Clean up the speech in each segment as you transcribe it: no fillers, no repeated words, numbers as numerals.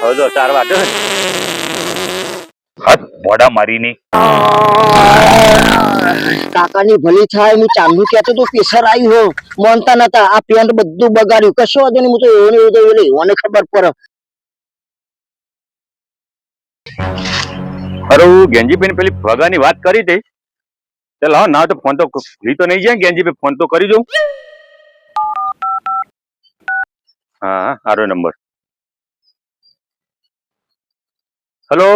હવે જો 4 વાગે હાથ મોડા મારીની કાકાની ભલી થાય હું ચાંદુ કહેતો તો પ્રેશર આવ્યું હો માનતા નતા આ પેન્ટ બધું બગાડ્યું કશો વાંધો નહીં હું તો એવું ને મને ખબર પડે અરે હું ગેંજીભાઈ પેલી ભગાની વાત કરી હતી ચાલ હા ના તો ફોન તો ભૂલી તો નહીં જાય ગેંજીભાઈ ફોન તો કરી દઉં હા સારો નંબર હેલો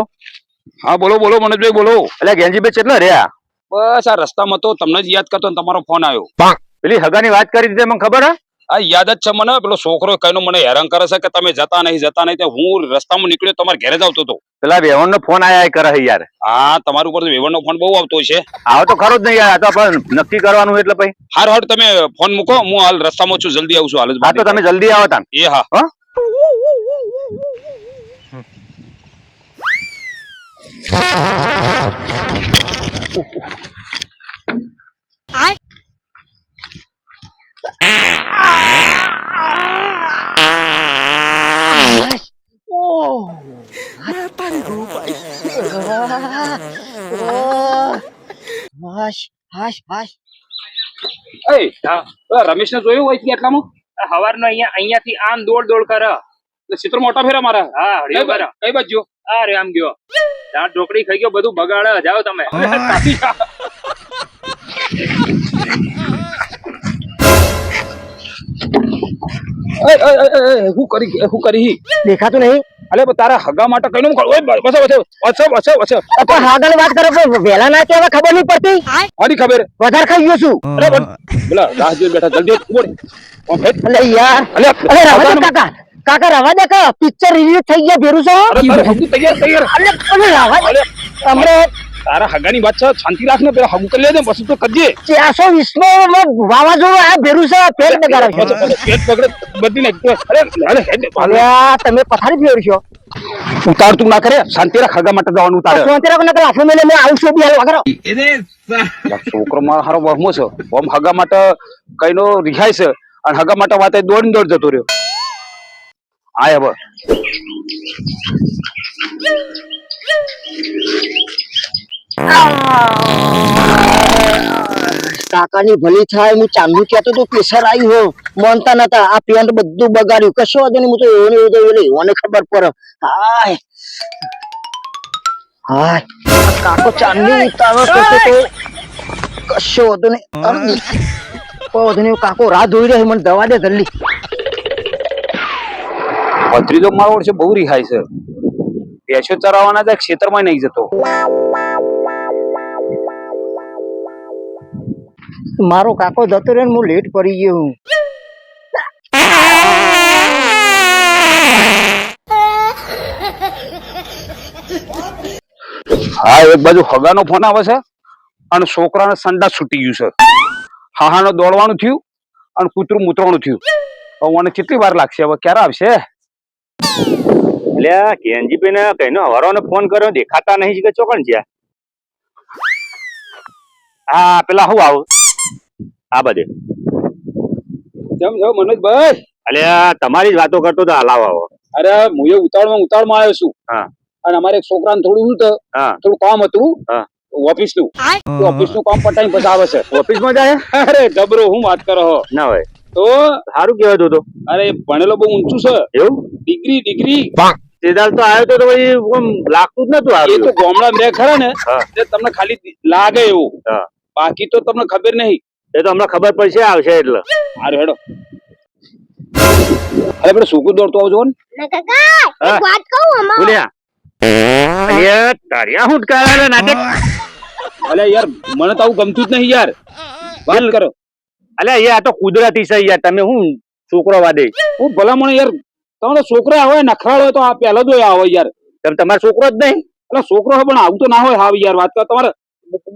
હા બોલો બોલો મનોજભાઈ બોલો. એટલે ગેંજીભાઈ કેટલા રહ્યા બસ આ રસ્તામાં તો તમને જ યાદ કરતો ને તમારો ફોન આવ્યો. પેલી હગાની વાત કરી હતી મને ખબર હે આ યાદ જ છે મને. પેલો છોકરો કઈનો મને હેરાન કરે છે કે તમે જતા નહીં તે હું રસ્તામાં નીકળ્યો તમારે ઘરે જ આવતો હતો. પેલા વેવણનો ફોન આયા કરે છે યાર. હા તમારા ઉપર વેવણનો ફોન બહુ આવતો છે. આવો તો ખરો જ નહીં યાર આ તો આપણે નક્કી કરવાનું એટલે ભાઈ હાર તમે ફોન મૂકો હું હાલ રસ્તામાં છું જલ્દી આવું છું હાલ જ. હા તો તમે જલ્દી આવો તાન. એ હા રમેશ ને જોયું હોય એટલામાં હવારનો અહીંયાથી આમ દોડ કરે એટલે ચિત્ર મોટા ફેરા મારા. હા હળિયો બરા કઈ બાજુ આ રે આમ ગયો ત્યાં ઢોકળી ખાઈ ગયો બધું બગાડે જાઓ તમે હું કરી દેખાતું નહીં અલે તારા હગા માટે કઈ નું પણ હાગળ વાત કરે પણ વેલા ના કે ખબર નહીં પડતી મારી ખબર વધારે ખાઈ ગયો છું પેલા રાહ જોઈ બેઠા જલ્દી બોલ. અલે યાર અરે રવા દે કાકા કાકા રવા દે કા પિક્ચર રિલીઝ થઈ ગયા ભેરું છો તૈયાર અલે રવા દે હમણે તારા હગાની વાત છે શાંતિ રાખ ને પેલા હગું કરી લે પછી તો કરજે. 420 નો વાવાઝોડું આ ભેરું છે પેટ બગાડે પેટ પકડે બધી અલ્યા તમે પથારી ફેરશો ઉતાર તું ના કરે શાંતિ રાખ હગા માટે જવાનું ઉતારે શાંતિ રાખો નકર આફો મેલે મે આવું છું બી હાલ વગર છોકરો મારો હારો વહમો છે ઓમ હગા માટે કઈનો રિહાય છે અને હગા માટે વાતે દોડીને દોડ જતો રહ્યો. આય હવે કાકાની ભલી થાય હું ચાંદુ કહેતો તો પ્રેશર આવ્યું હો માનતા નતા આ પેન્ટ બધું બગાડ્યું કશો વાંધો નહીં હું તો એવું ને મને ખબર પડે હાય હાય કાકો ચાંદુ ઉતારો તો કશો વાંધો નહીં કાકો રાહ ધોઈ રહ્યો મને દવા દે જલ્દી. ભત્રીજો મારો વર્ષે બહુ રિહાય છે. પેશો ચરાવવાના જાય ખેતરમાં નહીં જતો. મારો કાકો જતો રહ્યો ને હું લેટ પડી ગયો હું હા એક બાજુ હગાનો ફોન આવે છે અને છોકરાને સંડા છૂટી ગયું છે. હાહાનો દોડવાનું થયું અને કૂતરું મૂતરવાનું થયું. હવે મને કેટલી વાર લાગશે હવે ક્યારે આવશે? એટલે ગેંજીભાઈ ને કઈનો હવારોને ફોન કર્યો દેખાતા નહીં કે ચોકણ જ્યાં હા પેલા હું આવું આ બધે કેમ છો મનોજભાઈ? અલ્યા તમારી જ વાતો કરતો તો હલાવ આવો. અરે હું એ ઉતાળમાં આવ્યો છું. હા અને અમારે એક છોકરાને થોડું થોડું કામ હતું ઓફિસ નું. ઓફિસ નું કામ પટાઈને પછી આવે છે. ઓફિસ માં જાય? અરે જબરો હું વાત કરો ના હોય તો સારું કહેવાય તો. અરે ભણેલો બહુ ઊંચું છે. એવું? ડિગ્રી તેદાલ તો આવ્યો તો ભાઈ લાગતું જ નતું. એ તો ગામડા બે ખરા ને તમને ખાલી લાગે એવું, બાકી તો તમને ખબર નહીં. એ તો હમણાં ખબર પડશે આવશે એટલે. હારું હેડો. અરે પેલો સુકુ દોડતો આવજો ને કાકા એક વાત કહું અમાર બોલ્યા અરે તારિયા હું કરે નાટક. અલે યાર મને તો આવું ગમતું જ નહીં યાર. વાત કરો. અલે યાર આ તો કુદરતી છે યાર. તમે હું છોકરો વાદે હું ભલામણ યાર તમારો છોકરો આવે નખરાળ હોય તો આ પહેલા જ આવે યાર. તમારો છોકરો જ નહીં? એટલે છોકરો હોય પણ આવું તો ના હોય. હાવ યાર વાત કર તમારે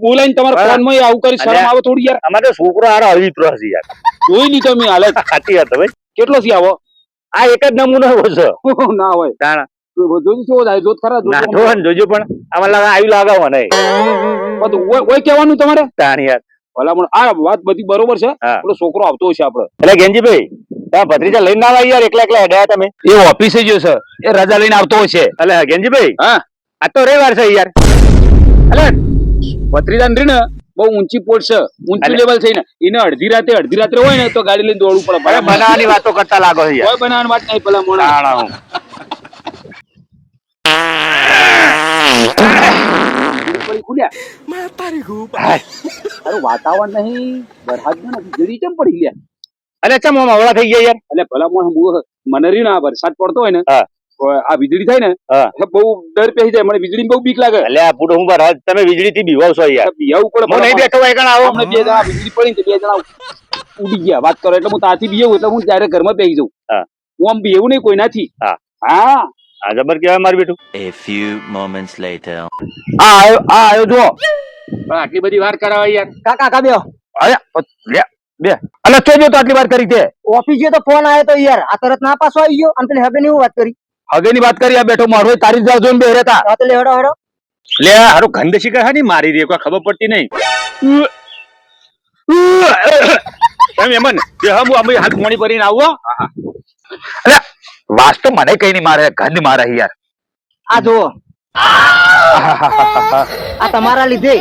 બોલાઈને તમારા ફોન માં આવું કરી શરમ આવે થોડી યાર. અમારે છોકરો હારો અવિત્ર છે યાર. જોઈ લીધો મેં હાલત. સાચી વાત ભાઈ. કેટલો થી આવો? આ એક જ નમૂનો છે. ના હોય તાણા જોજો ખરા જોજો પણ આમાં લાગે આવી લાગાવો નહીં ઓય કહેવાનું તમારે તાણ યાર. ભલામણ આ વાત બધી બરોબર છે. પેલો છોકરો આવતો હશે આપડે. એટલે ગેંજીભાઈ ત્યાં ભત્રીજા લઈને ના આવ્યા યાર, એકલા એકલા હેડ્યા તમે. એ ઓફિસે ગયો છે, એ રજા લઈને આવતો હશે. અલે ગેંજીભાઈ, હા આ તો રવિવાર છે યાર. અલે ભત્રીજા ને બહુ ઊંચી પોટ છે, ઊંચું લેવલ છે ને, એને અડધી રાત્રે હોય ને તો ગાડી લઈને દોડવું પડે. અરે બનાવવાની વાતો કરતા લાગો છે યાર. કોઈ બનાવવાની વાત નહીં પેલા મોણા. તાણા હું. હાય. તારું વાતાવરણ નહીં, વરસાદ વીજળી ચમ પડી ગયા. અલે ચમ આમ અવળા થઈ ગયા યાર. એટલે ભલા મોણા મને રી ના વરસાદ પડતો હોય ને, હા. આ વીજળી થાય ને હા. એટલે બહુ ડર પેહી જાય. મને વીજળી બહુ બીક લાગે. અલે આ પૂડો હું બરાબર તમે વીજળી થી બીવાવ છો યાર. બીયાવું પડે. હું નહીં બેઠો હોય કણ આવો. હમણાં 2 જણા વીજળી પડી ને 2 જણા ઉડી ગયા. વાત કરો એટલે હું તાથી બીવું એટલે હું ત્યારે ઘરમાં બેસી જાઉં. હા. હું આમ બીવું નહીં કોઈ નથી. હા. હા આ જબર કેવાય મારું બેટું. A few moments later. આયો જો. પણ આટલી બધી વાર કરાવાય યાર. કાકા બે આયા લે બે. અલે તો જો તો આટલી વાર કરી તે ઓફિસે તો ફોન આવ્યો તો યાર, આ તરત ના પાછો આવી ગયો. અને પેલી હવે ની વાત કરી. હગેની વાત કરી. આ બેઠો મારો તારી જાવ જોઈને બે રહેતા. હા તો લે હેડો હેડો. લે હારું ગંધ શિકાર હા ની મારી દે, કોઈ ખબર પડતી નહીં. એમ એમન જે હમ અમે હાથ મોણી ભરીને આવો. અલે વાસ તો મને કઈ નહીં મારે, ગંધ મારે યાર. આ જુઓ, આ તમારા લીધે.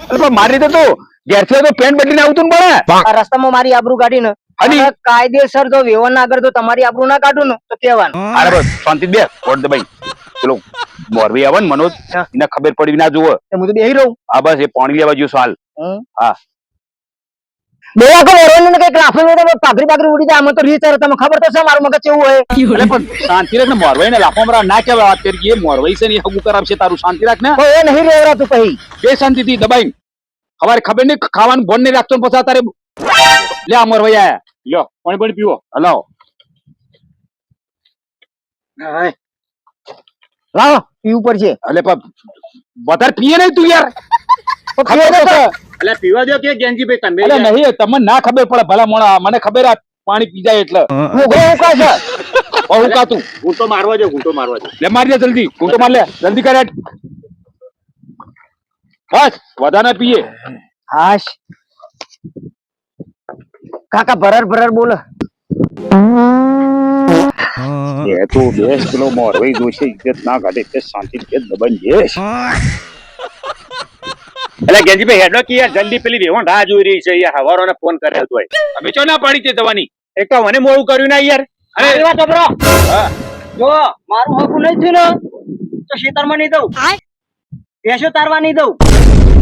પણ મારી રીતે તો ઘેરથી તો પેન્ટ બદલીને આવતું ને પડે. આ રસ્તામાં મારી આબરૂ કાઢી ને અને કાયદેસર જો વેવન ના આગળ જો તમારી આબરૂ ના કાઢું ને તો કેવાનું. અરે બસ શાંતિ બે કોટ દે ભાઈ. પેલો મોરબી આવે ને મનોજ, એને ખબર પડી ના જુઓ. હું તો બેહી રહું. હા બસ એ પાણી લેવા ગયો હાલ. હા બે આખો ઓરવાનું ને કઈક રાફેલ હોય તો પાઘડી પાઘડી ઉડી જાય. આમાં તો રીચાર તમને ખબર તો છે મારું મગજ કેવું હોય. એટલે પણ શાંતિ રાખ ને, મોરવાઈ ને લાફો મારા ના કેવા વાત કરી. એ મોરવાઈ છે ને એ હગું કરાવશે. તારું શાંતિ રાખ ને. એ નહીં રહેવરાતું પછી. બે શાંતિ થી દબાઈ. હવારે ખબર નહીં ખાવાનું ભણ નહીં રાખતો ને પછી તારે લે આ મોરવાઈ આયા. લ્યો પાણી પીવો. હલાવો લાવો પીવું પડશે. એટલે વધારે પીએ નહીં તું યાર. ખબર તો છે. અલે પીવા દો કે ગેંજીભાઈ તમે. એટલે નહીં તમને ના ખબર પડે ભલા મોણા. મને ખબર આ પાણી પી જાય એટલે હું કહું છે. હું કાતું ઘૂંટો મારવા દો, ઘૂંટો મારવા દો. લે મારી દે જલ્દી. ઘૂંટો માર લે જલ્દી કરે. બસ વધારે ના પીએ. હાશ કાકા ભરર ભરર બોલો. એ તો બેસ પેલો મોરવાઈ જોશે ઇજ્જત ના કાઢે તે શાંતિ કે દબાઈ બેસ. એટલે ગેંજીભાઈ હેડો કે યાર જલ્દી પેલી રેવણ રાહ જોઈ રહી છે યાર. હવારોને ફોન કરેલ તોય અમે ચો ના પાડી તે દવાની. એક તો મને મોડું કર્યું ના યાર. અરે વાત સાંભળો. જો મારું હકું નહીં થયું ને તો ખેતરમાં નહીં દઉં, ભેંસો તારવા નહીં દઉં,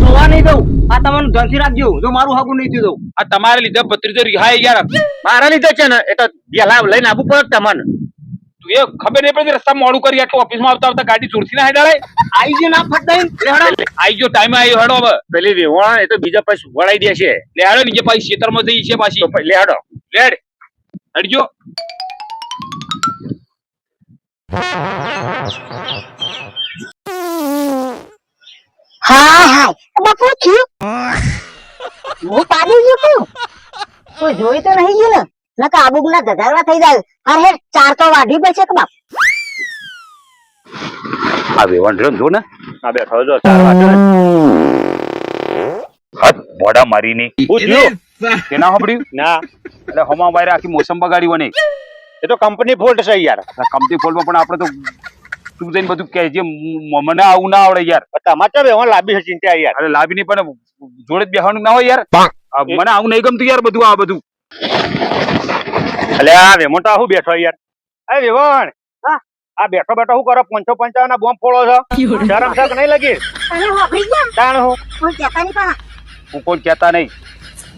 ધોવા નહીં દઉં. આ તમને ધનથી રાખજો. જો મારું હકું નહીં થયું દઉં. આ તમારે લીધે ભત્રીજો રિહાય યાર. મારા લીધે છે ને એ તો ગેલા લઈને આવવું પડે તમને. તું એ ખબર નહીં પડતી રસ્તા મોડું કરી આટલું ઓફિસમાં આવતા આવતા ગાડી જોરથી ના હેડાળે. આઈ ગયો ના ફટ દઈ આઈ ગયો ટાઈમ આવ્યો હેડો હવે. પેલી રેવણ એ તો બીજા પછી વળાઈ દેશે. લે હેડો નીચે પાછી ખેતરમાં જઈ છે પાછી. તો લે હેડો. લેડ હેડજો. હા હા બાપુ થયું હું પાડી ગયું તું કોઈ જોઈ તો નહીં ગયું ને નકા આબુક ના ગધાડા થઈ જાય. અરે ચાર તો વાઢી બેસે કે બાપ. આ વેવણ રહ્યો ને જો ને. આ બેઠો જો 4 વાગે. હાથ મોઢા મારીને હું થયું તે ના સાંભળ્યું ના. એટલે હમા વાયરે આખી મોસમ બગાડી વને. એ તો કંપની ફોલ્ટ છે યાર. કંપની ફોલ્ડમાં પણ આપણે તો તું જઈને બધું કહે છે. મને આવું ના આવડે યાર. તમારે રેવણ લાંબી છે ચિંતા યાર. અરે લાભી નહીં પણ જોડે જ બેહવાનું ના હોય યાર. મને આવું નહીં ગમતું યાર બધું આ બધું. એટલે આ વેમોટા હું બેઠો યાર. અરે વેવણ આ બેઠો બેઠો શું કરો? 555 ના બોમ્બ ફોડો છો. શરમ શક નહીં લગી? અને વાપરી ગયા તાણ હું કોઈ કહેતા નહીં પણ હું કોઈ કહેતા નહીં.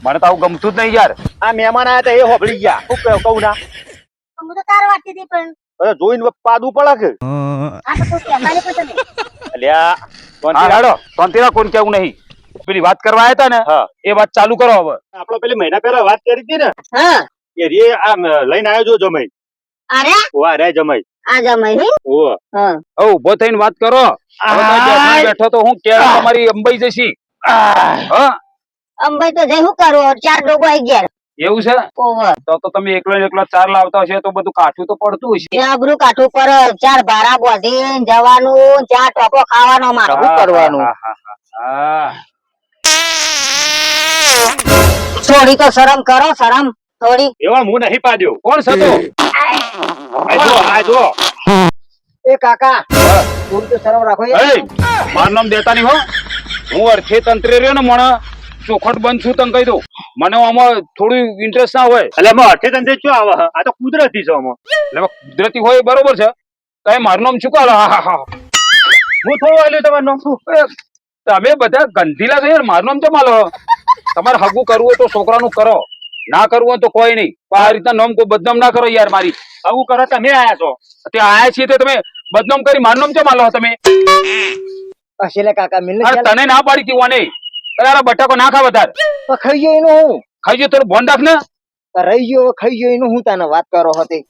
મને તો આવું ગમતું જ નહીં યાર. આ મહેમાન આયા હતા એ હોભળી ગયા. શું કહું ના? હું તો તાર વાટતી હતી પણ અરે જોઈને પાદું પડે કે. આ તો કોઈ કહેતા નહીં પણ તમે. એટલે આ હા હેડો શાંતિરા કોઈ કેવું નહીં. પેલી વાત કરવા આવ્યા હતા ને હા એ વાત ચાલુ કરો હવે. આપડે પેલી મહિના પહેલા વાત કરી હતી ને હા એ રે આ લઈને આવ્યો જો જમાઈ. અરે ઓવા રે જમાઈ. આ જમાઈ નહીં. ઓવા હા હવે ઉભો થઈને વાત કરો. હવે તો બેઠો બેઠો તો હું કે તમારી અંબાઈ જશી. હા અંબાઈ તો જઈ શું કરું? ચાર લોકો આવી ગયા. એવું છે ઓવર તો તમે એકલો ને એકલો 4 લાવતા હશે તો બધું કાઠું તો પડતું હશે. આબરૂ કાઠું પર ચાર ભાડા બોધીને જવાનું, ચાર ટોપો ખાવાનો મારો શું કરવાનું? હા થોડી તો શરમ કરો, શરમ. થોડી એવા હું નહીં પાડ્યો. કોણ છે તો આ જો એ કાકા થોડી તો શરમ રાખો યાર. એ મારું નામ દેતા નહીં હો. હું અર્થે તંત્રે રહ્યો ને મને ચોખટ બંધ છું તને કહી દઉં. મને આમાં થોડું ઇન્ટરેસ્ટ ના હોય. એટલે એમાં અઠે તંત્રે શું આવે? આ તો કુદરતી છે આમાં. એટલે કુદરતી હોય એ બરોબર છે. તો મારું નામ શું કાઢો? હા હા હું થોડું આલ્યું તમારું નામ. તમે બધા ગંધીલા છો યાર. મારું નામ કેમ આલો? તમારે હગું કરવું હોય તો છોકરાનું કરો, ના કરવું હોય તો કોઈ નહીં. પણ આ રીતના નામ કોઈ બદનામ ના કરો યાર મારી. આવું કરો તમે આયા છો. ત્યાં આયા છીએ તો તમે બદનામ કરી મારું નામ કેમ આલો તમે? હશે કાકા મિલને અરે તને ના પાડી તી વાને. તારા બટાકો ના ખા વધારે. ખાઈ ગયો એનું હું ખાઈ જો થોડું ભોન રાખ ને. રહી ગયો ખાઈ ગયો એનું હું તને વાત કરો હતી.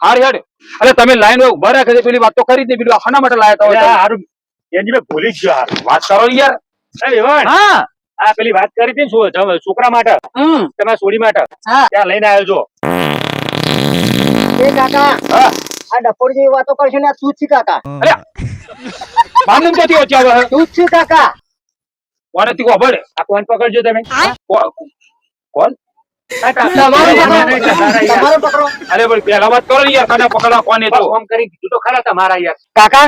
હાર હેડ. અરે તમે લાઈન માં ઉભા રાખે પેલી વાત તો કરી જ નહીં. પેલું આના માટે લાયા એટલે હતા. આ હારું એની મેં ભૂલી જ ગયો હારું. વાત કરો ને યાર. એ વેવાણ, હા આ પેલી વાત કરી હતી ને છોકરા માટે, તમારા છોડી માટે, હા. ત્યાં લઈને આવ્યો છો. એ કાકા હા. આ ડફોડ જેવી વાતો કરશો ને આ તું જ છે કાકા. મારું નામ ક્યાંથી ઓછી આવે? તું જ છે કાકા. કોને તી ખબર? આ કોણ પકડજો તમે? કોણ? તમારો પકડો. અરે ભાઈ પેલા વાત કરો ને યાર. કને પકડવા કોને તો? ફોન કરી દીધું તો ખરા તમારા યાર. કાકા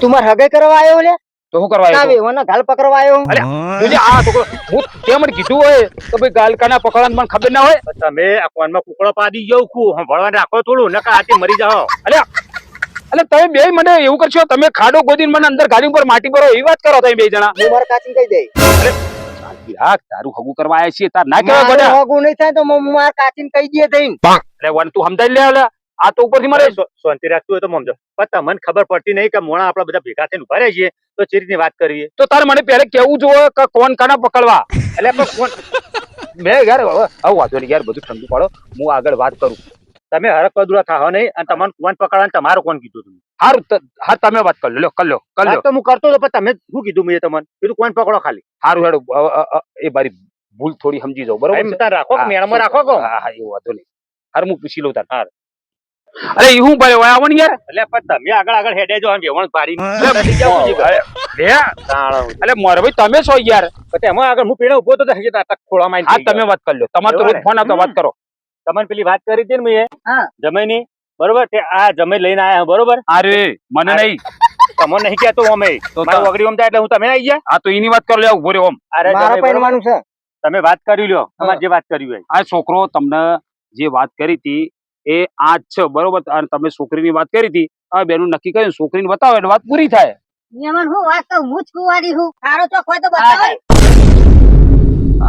તું માર હગે કરવા આવ્યો લે? તો શું કરવા ના આવ્યો? વેવાના ગાલ પકડવા આવ્યો? જોજે આ તો હું તે મને કીધું હોય તો ભાઈ ગાલ કાના પકડવાનું મને ખબર ના હોય. તમે આ કોનમાં કુકડો પાડી ગયો ભણવા રાખો થોડું, નકર આથી મરી જાઓ. એટલે તમે બે મને એવું કરશો, તમે ખાડો ગોદીને મને અંદર ગાડી ઉપર માટી ભરો એવી વાત કરો તમે બે જણા. હું મારા કાચી કહી દે. હા તારું હગું કરવા આવ્યા છીએ તાર ના કહેવાય મારું બધા. હગું નહીં થાય તો હું મારા કાચીને કહી દે થઈને. એટલે વન તું સમજાઈ લે હવે. આ તો ઉપરથી મારે શાંતિ રાખતું હોય તો સમજો, પણ તમને ખબર પડતી નહીં કે મોણા આપડા બધા ભેગા થઈને ઉભા રહે છીએ તો ચી રીતની વાત કરીએ. તો તારે મને પહેલા કેવું જોઈએ કે કોણ કાના પકડવા. એટલે પણ કોણ મેં યાર હવે વાંધો નહીં યાર, બધું ઠંડુ પાડો. હું આગળ વાત કરું. તમે હરક પદુરા થાઓ નહીં, અને તમને કોણ પકડવાનું તમારું કોણ કીધું તમે? હા તમે વાત કરી લો કરી લો. વાત તો હું કરતો હતો, પણ તમે શું કીધું મેં તમને? કીધું કોણ પકડો ખાલી. સારું હેડો. એ મારી ભૂલ થોડી સમજી જાઉં બરોબર એમ છે? તાર રાખો કે મેળામાં રાખો કહો. હા હા એવું વાંધો નહીં. હાર હું પૂછી લઉં તાર. હાર. અરે એ હું ભાઈ આવો ને યાર. એટલે પણ તમે આગળ હેડે જો વેવણ પાડી અરે મારે ભાઈ તમે છો યાર. પછી એમાં આગળ હું પેલા ઉભો તો ખોળામાં હા તમે વાત કરી લો. તમારે તો રોજ ફોન આવતો વાત કરો. તમને પેલી વાત કરી હતી ને મેં હા. જમાઈની, બરોબર? તે આ જમાઈ લઈને આયા બરોબર? અરે મને નહીં તમને નહીં કહેતો અમે તો મારું વગડી ઓમ થાય એટલે હું તમે આવી ગયા. હા તો એની વાત કરો લે. ઉભો રહ્યો ઓમ. અરે મારા જમાઈ બરોબર? પહેરવાનું છે. તમે વાત કરી લ્યો, તમારે જે વાત કરી હોય. આ છોકરો તમને જે વાત કરી હતી એ આ જ છે બરોબર. અને તમે છોકરીની વાત કરી હતી, આ બેનું નક્કી કર્યું છોકરીને બતાવો એટલે વાત પૂરી થાય. એમાં હું વાત કહું, હું જ કુંવારી હું. સારો ચોક હોય તો બતાવો.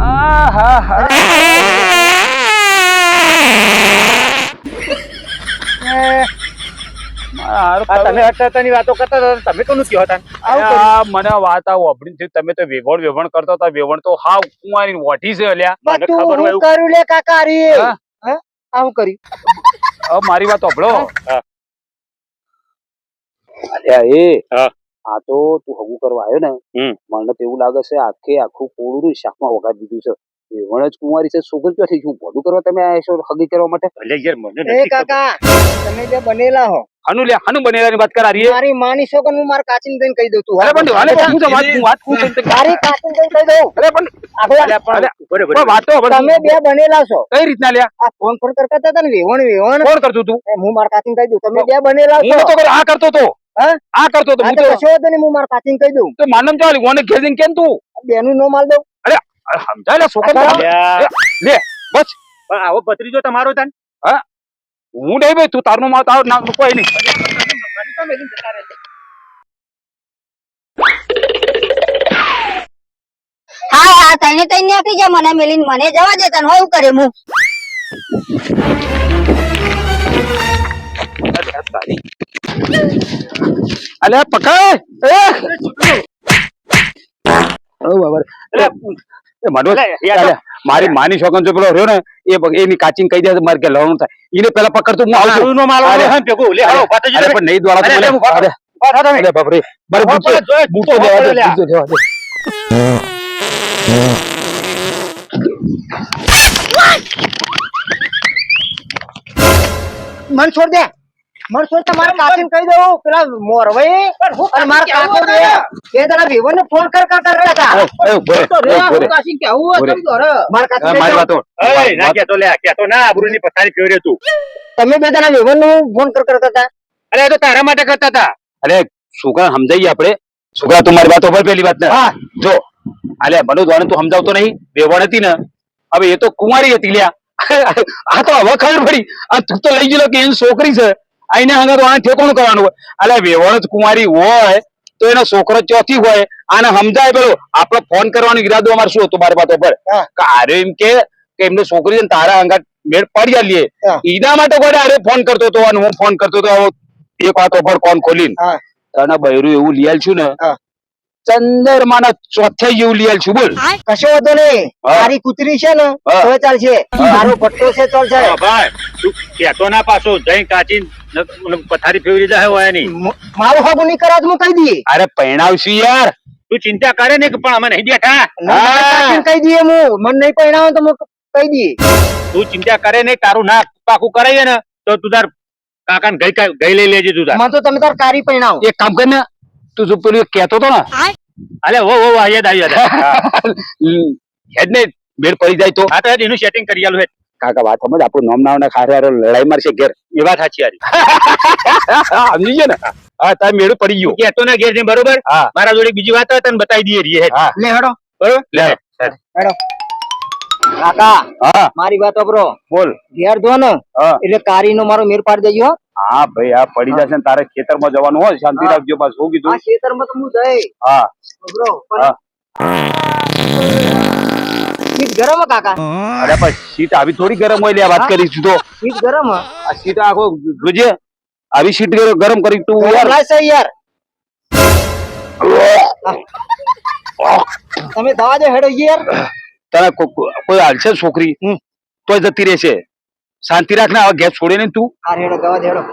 હા હા તમે હટાતાની વાતો કરતા હતા, તમે કોનું કયો હતા? મને વાત આવું અભડી છે. તમે તો વેવણ કરતા હતા. વેવણ તો હાવ કુંવારી વોઢી છે અલ્યા. મને તું ખબર હોય હું કર્યું લે કાકા રે? હા? આવું કર્યું? હવે મારી વાત સાંભળો. હા. અલ્યા એ હા. આ તો તું હગું કરવા આવ્યો ને, મને તો એવું લાગે છે આખું પોળું શાકમાં વગાડી દીધું છે. વેવણ જ કુંવારી છે. છોકરી ક્યાંથી શું ભોડું કરવા તમે આવ્યા છો હગી કરવા માટે? ભલે યાર મને એ નથી ખબર. કાકા તમે જે બનેલા હો, હનુ બનેલાની વાત કરા રહી. મારી માની છો કે હું મારા કાચીને જઈને કહી દઉં તું. અરે પણ હાલે શું છે વાત? હું વાત પૂછું છું. મારી કાચીને જઈને કહી દઉં. અરે પણ અલ્યા પણ બરોબર, પણ વાત તો હવે તમે બે બનેલા છો. કઈ રીતના લ્યા? આ ફોન કરતા હતા ને વેવણ કોણ કરતું તું? હું મારા કાચીને કહી દઉં. તમે બે બનેલા છો. હું તો આ કરતો તો. હા? આ કરતો તો. હા, હું તો તો કશો વાંધો નહીં, હું મારા કાચીને કહી દઉં. તો માનમ ચાલી કોને ખેજીને કેમ તું? બેનું નો માલ દઉં. સમજાય લે છોકરા. અલ્યા, લે બસ. પણ આવો ભત્રીજો તમારો થાય ને? હું નહીં ભાઈ, તું તારનું માત આવ ના કોઈ નહીં. હા હા તને તઈ નાખી જા. મને મેલીને મને જવા દે. તને હું કરે હું? અલે પકડ. ઓ બાબા. એ મડો મારી માની છોકન જો પેલો રહ્યો ને એની કાચીને કહી દે મારે કે લડવાનું થાય. એને પેલા પકડતું હું આવજો. મારું નો માલો અરે, હે ભેગું. લે હાલો ભાત અરે પણ નહીં દોડા અરે, હું ભાત- અરે બાપરે. મારે બૂટ તો લેવા દે. બૂટ તો લેવા દે. મન છોડ દે. મને શું તમારે કાચીને કહી દઉં પેલા મોરભાઈ અને મારા કાકો રે બે જણા વિવોને ફોન કર રહ્યા હતા. એ ઉભો રે, તો રે ઉભો રે. હું કાચીને કહેવું હોય કરી દો રે. મારા હા, કાચીને મારી કહી વાતો એય, ના કહેતો લે, કહેતો ના, આબરૂની પથારી ફેરવે તું. દો. તમે બે જણા વિવોને ફોન કરતા હતા. અરે એ તો તારા માટે કરતા હતા. અરે છોકરા સમજાઈએ આપણે છોકરા તું મારી વાતો પર પેલી વાત ને હા. જો અલે મનોજ વાળા તું સમજાવતો નહીં બેવણ હતી ને હવે એ તો કુંવારી હતી લ્યા આ તો હવે ખબર પડી આ તું તો લઈ ગયેલો કે એની છોકરી છે આઈને હંગા તો આને ઠેકોણું કરવાનું હોય અલે બેવણ જ કુંવારી હોય તો એનો છોકરો ચોથી હોય આને સમજાય પેલો આપણો ફોન કરવાનો ઈરાદો અમારે શું હતો મારી વાતો પર હા. કે આરે એમ કે એમને છોકરી છે ને તારા હંગા મેળ પડી જાય હા. ઈના માટે કોઈ આરે ફોન કરતો હતો અને હું ફોન કરતો હતો એક વાતો પર કોણ ખોલીને હા. તને બૈરું એવું લીયાલ છું ને હા. ચંદ્રમાના ચોથે જેવું લીયાલ છું બોલ કશો વાંધો નહીં. હા. મારી કૂતરી છે ને હા. તો ચાલશે. મારો ભટ્ટો છે ચાલશે. હા, ભાઈ તું કહેતો ના પાછો જઈ કાચી પથારી ફેરવી જાય હોય એની. મારું હગું નહીં કરાત હું કહી દઈએ. અરે પૈણાવશું યાર તું ચિંતા કરે ને કે પણ અમે નહીં બેઠા. મારા કાકીને કહી દઈએ હું મને નહીં પહેણાવો તો હું કહી દઈએ. તું ચિંતા કરે નહીં, તારું ના પાકું કરાઈએ ને તો તું તાર કાકાને ગઈ લઈ લેજે તું તાર. મને તો તમે તાર કારી પહેણાવો. એક કામ કર ને તું જો પેલું કહેતો હતો ને અલે વો વો યાદ આવ્યું હેડ ને મેળ પડી જાય તો હા તો એનું સેટિંગ કરી આલું હે. કાકા વાત સમજ આપણું નામ ના ખારે લડાઈ મારશે ઘેર એ વાત સાચી હારી. સમજી ગયા ને હા તાર મેળું પડી ગયું કહેતો ના ઘેર જઈને બરોબર. હા. મારા જોડે બીજી વાત હોય તને બતાવી દઈએ રીએ. હા લે હેડો. બરોબર લે કાકા હા મારી વાત વાપરો. બોલ ઘેર ધો ને હા એટલે કારીનો મારો મેર પાડી દેજો. હા ભાઈ આ પડી જશે ને તારે ખેતરમાં જવાનું હોય શાંતિ હા. રાખજો બસ શું આ કીધું ખેતરમાં તો હું જઈ હા બરો. હા. સીટ ગરમ હે કાકા. અરે પણ સીટ આવી થોડી ગરમ હોય લે વાત કરીશું તો સીટ ગરમ હે. આ સીટ આખો જોજે આવી સીટ ગરમ કરી તું ગરમ યાર લાગશે યાર. તમે દવા દે હેડો યાર. તને કોઈ હાલશે છોકરી તોય જતી રહેશે શાંતિ રાખ ને હવે ગેસ છોડે ને તું હાર હેડો દવા દે હેડો.